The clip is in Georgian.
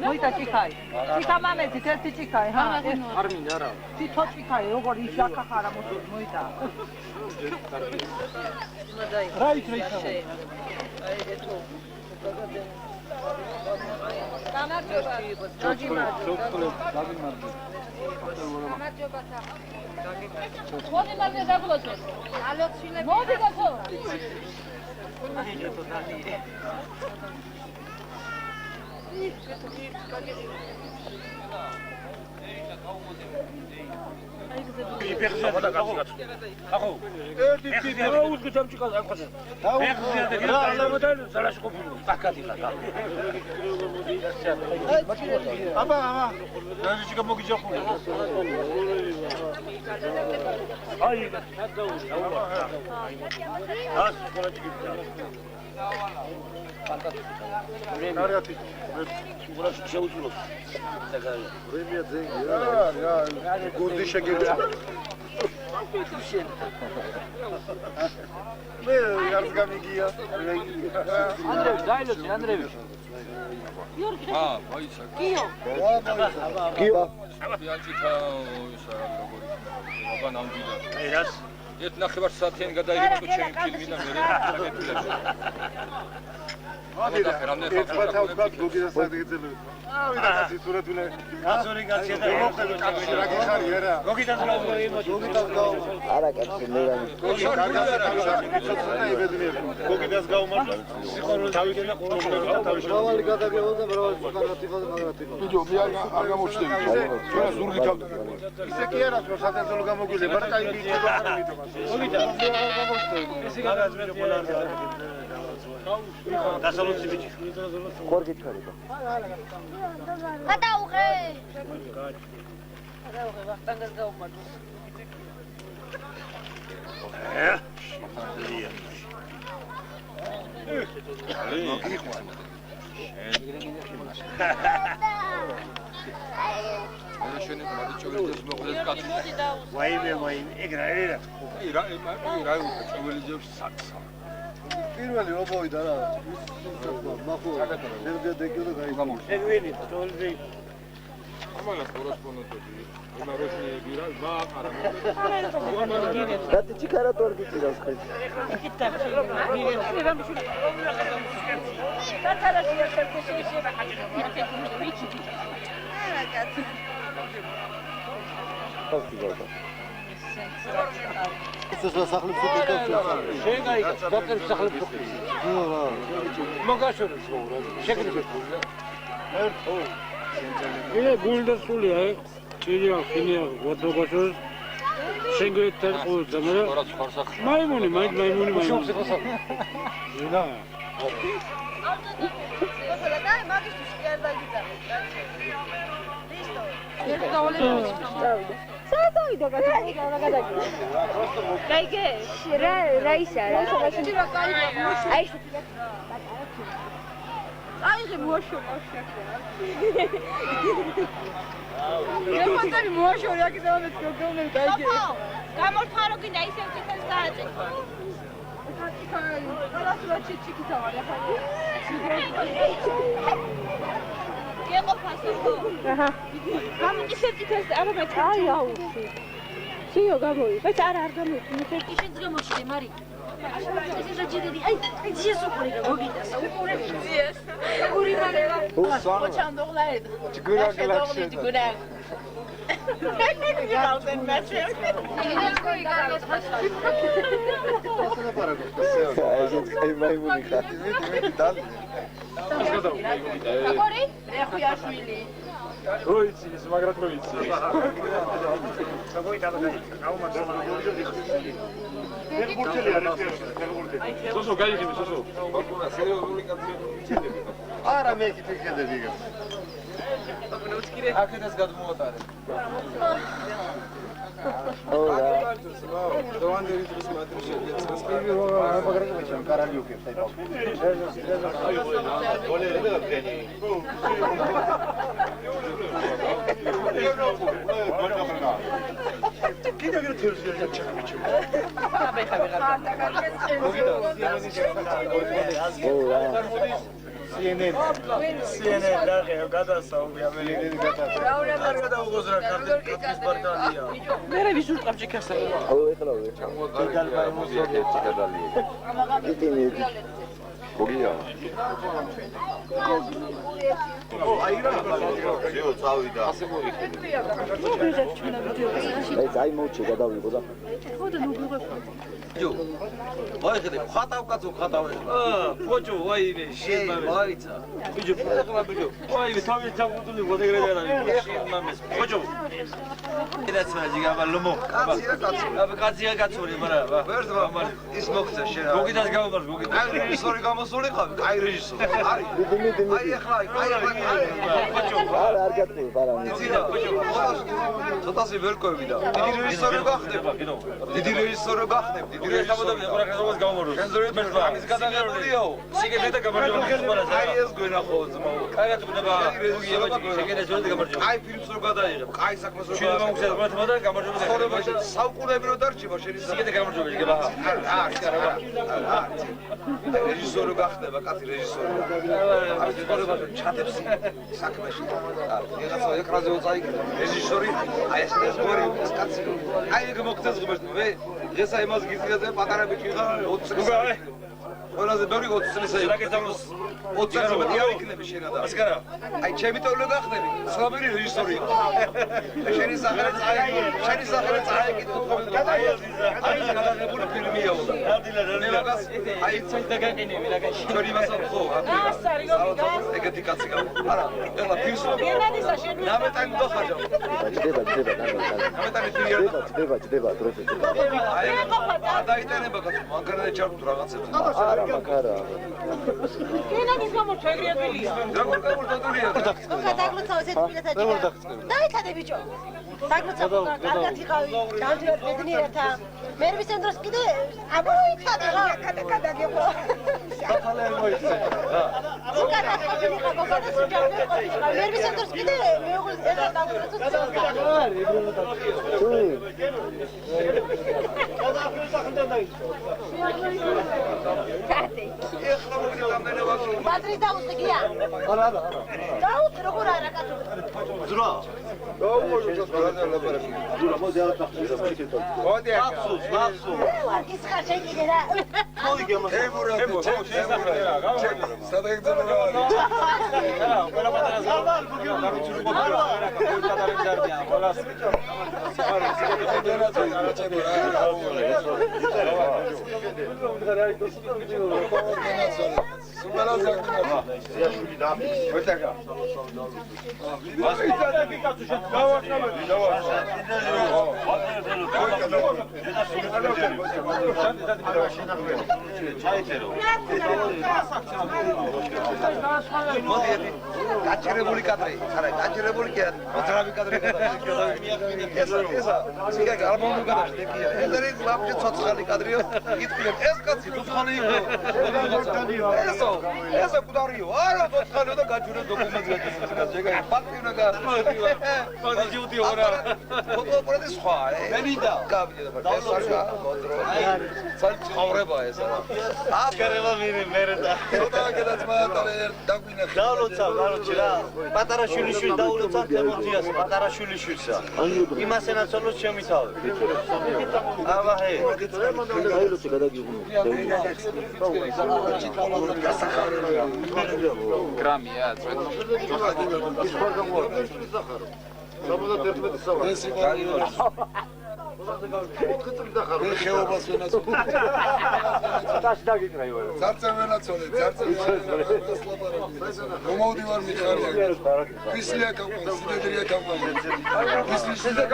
მოიდა ჭიქაი. ჭიქა მამეძით ერთი ჭიქაი, ჰა? არმინ არა. თითო ჭიქაი, როგორ ისაკა ხარა მოიდა. რა იქნება? აი ეთო. გამარჯობა. მოდი მარზე დაგლოცო. ალოცხილები. მოდი გახო. პირველი რო მოვიდა რა მახო ზერგა დეგილო გაიგო ეგვინი თოლბი ამალა კორესპონდენტები იმაროშნიები რა მაყარა და ჩიკარა თორგიცი რა ხარ კიტაბში მირე რამ შული კატარაში ერთ-ერთი შეიძლება ხაჭი ვიცი არა კაცი ხოქიგოდა ეს სასახლეში დაკავშირებული. შენ გაიგე, დოქტორ სასახლეში. ხო რა. მოგაშორეს ხო რა. შეგრიბებული. ერთო. მე გულდასულია, ჭირია, ხინია, ვადოგაშორეს. შენ გეთერ ყოლზე, მე. მაიმუნი, მაიმუნი. შოქს ხოსა. ზინა. ყველა და მაგისტრის კერდა გიტა. ლისტო. ერთ დავალებული. საერთოდ გადაგიგე. გაიგე? რა ისა რა? აი აიღე მოაშო მოაშო. მე მოაშო რა კიდევ მე გოგონე გაიგე. გამორთარო კიდე ისე ციფრს დააწე. ხაჭი ხაი. ყველა სულაც ჩიკითა ვარ ახლა. აჰა. გამიკისებ წითელს არა მეც. აი აუში. სიო გამოი. მეც არ გამოიწვი. ისიც გამოჩდი, მარი. ეს რაჯერები. აი, ძიეს უყური რა მოგიტასა. უყური. ძიეს. უყური მალება. ოჩან დოღლაი. ჯგურა გლაქშე. ჯგურა. გაუდენ მეჩე. აი მაიმუნი ხარ. დალი. აკორი? რეხუიაშვილი. როიცი, მაგრამ როიცი. სოსო გაიგები, სოსო. არა მე კი ფიქრობდი იგივე. აქედაც გადმოვატარე. ოღა. დავანდერი ის მატრიში. მაგრამ კარალი უკებს აი პავ. კიდევ ერთ თერზია ჩაკიჩო. CNN დაღე გადასაუბი ამერიკელი გადასა. არ გადაუღოზრა კარტის ბარტალია. მე ვიზ ურტყავ ჩიქასა. ო ეხლა ვე. დედალბაი მოსოდი ჩიკადალია. იტინი. გოგია. ო აი რა შეო წავიდა. ასე მოვიხდი. აი მოუჩი გადავიღო და. ხოდა მოგიღებ. ჯო ვაიხდე ხატავკაცო ხატავე ფოჯო ვაინე შეიმარიცა ბიჯო ფეხლა ბიჯო ვაინე თავი ჩაგუდული ვოდეგრე არა შეიმამეს ფოჯო ეს რაჯი გამალომო კაცია კაცური მარა ვერდმა მარი ის მოგცა შენ გოგიდას გამომარ გოგიდა აი რეჟისორი გამოსული ხარ აი რეჟისორი არის აი ახლა ფოჯო არ გაწევ პარამი ცოტასი ვერ ყვევიდა დიდი რეჟისორი გახდება კინო დიდი რეჟისორი გახდება ეს ამოდები ყურაკაზობას გამომაროს. ამის გადაღებულია. სიგეთე და გამარჯვება ხსპარაზე. აი ეს გვენახო ძმაო. კაიგად უნდა გოგია ბაჭი შეგედა ზოდი გამარჯვება. აი ფილმს რო გადაიღებ, კაი საქმეს რო გადაიღებ. შეიძლება მოგზაურობ და გამარჯვება. ცხოვრებაში საუკუნეები რო დარჩება შენი სიგეთე გამარჯვება შეგება. რეჟისორი გახდება, კაცი რეჟისორი. აი ცხოვრებაში ჩადებს საქმეში. ეხლა ეკრანზე უწაიგე რეჟისორი. აი ეს გორი ეს კაცი. აი ეგ მოგწეს ღმერთო. მე ეს აი მას გიწიაზე პატარა ბიჭი ხარ 20 წელს. ყველაზე ბევრი 20 წელია. რაკეთამოს 20 წელს მეტი არ იქნები შენადა. ასკარა. აი ჩემი ტოლო გახდები. ცნობილი რეჟისორი. შენი სახელით წაიკითხო თქო. აი გადაღებული ფილმია უნდა. მე მაგას აი ცოტა გაგინები რაღაცა. ჩვენი მასალ ხო. ეგეთი კაცი გა. არა, ეხლა ფილმს რო. გენადისა შენ. ნამეტანი დოხაჯო. ჯდება ნამეტანი ფილმია. ჯდება დროზე. აი დაიტანება კაცო, მაგარად ჩართულ რაღაცებს. არა მაგარა. გენადის გამოჩა ეგრე ადვილია. როგორ გამორდებულია? გადაგლოცავ ეს ფილმებსა. დაიქადე ბიჭო. დაგლოცავ კარგად იყავი. დავჯერ ბედნიერთა. მე ვისენ დროს კიდე ამოიცადე რა. გადაგიყო. ახალი არ მოიცე. უკანას ყოფილი ხარ, უკანას უჯახე ყოფილი ხარ. მე ვისენ დროს კიდე მეუღლე ეხლა დავგლოცავ. ეხლა მოგიტამდე ვასო. ბატრი დაუსწია. არა. დაუც როგორ არა კაცო. ძრა. მოდი არ დახტის ფიქრობ. მოდი აფსუს. ის ხარ შეგიდე რა. მოდი გემოს. სადა ეგძანა რა. ყველა პატარა ზავარ გამიჩური მოდრა. გადარები ზარდიან. ყველას. მოდი გაჭირებული კადრი, არა გაჭირებული კი არა, მოძრავი კადრი გადაჭირდა. ესა, სიგა ალბომი გადაშტეკია. ეს არის ლაპჭი ცოცხალი კადრიო. იტყვიან ეს კაცი ცოცხალი იყო. ესო, კუდარიო. არა ცოცხალიო და გაჭირდა დოკუმენტი. პატრიონა პოზიტივი ორა. ფოტოაპარატი სხვა, მენიდა. გავიდე და ეს არის კონტროლი. ცხოვრება ეს არა. აკერება მერე და. ცოტა კიდეც მაატარე დაგვინახე. დავლოცავ, რა. პატარა შვილიშვილი დაულოცავ ემოციას, პატარა შვილიშვილსა. იმასენაც όλოს ჩემი თავი. აბა ჰე. გრამია წვეთ. ხეობას ვენაც. დაში დაგიკრაი ვარ. ძარცე ვენაცოლე, ძარცე. მომავდივარ მიხარია. ფისლია კამპანი, სიდედრია კამპანი. ფისლია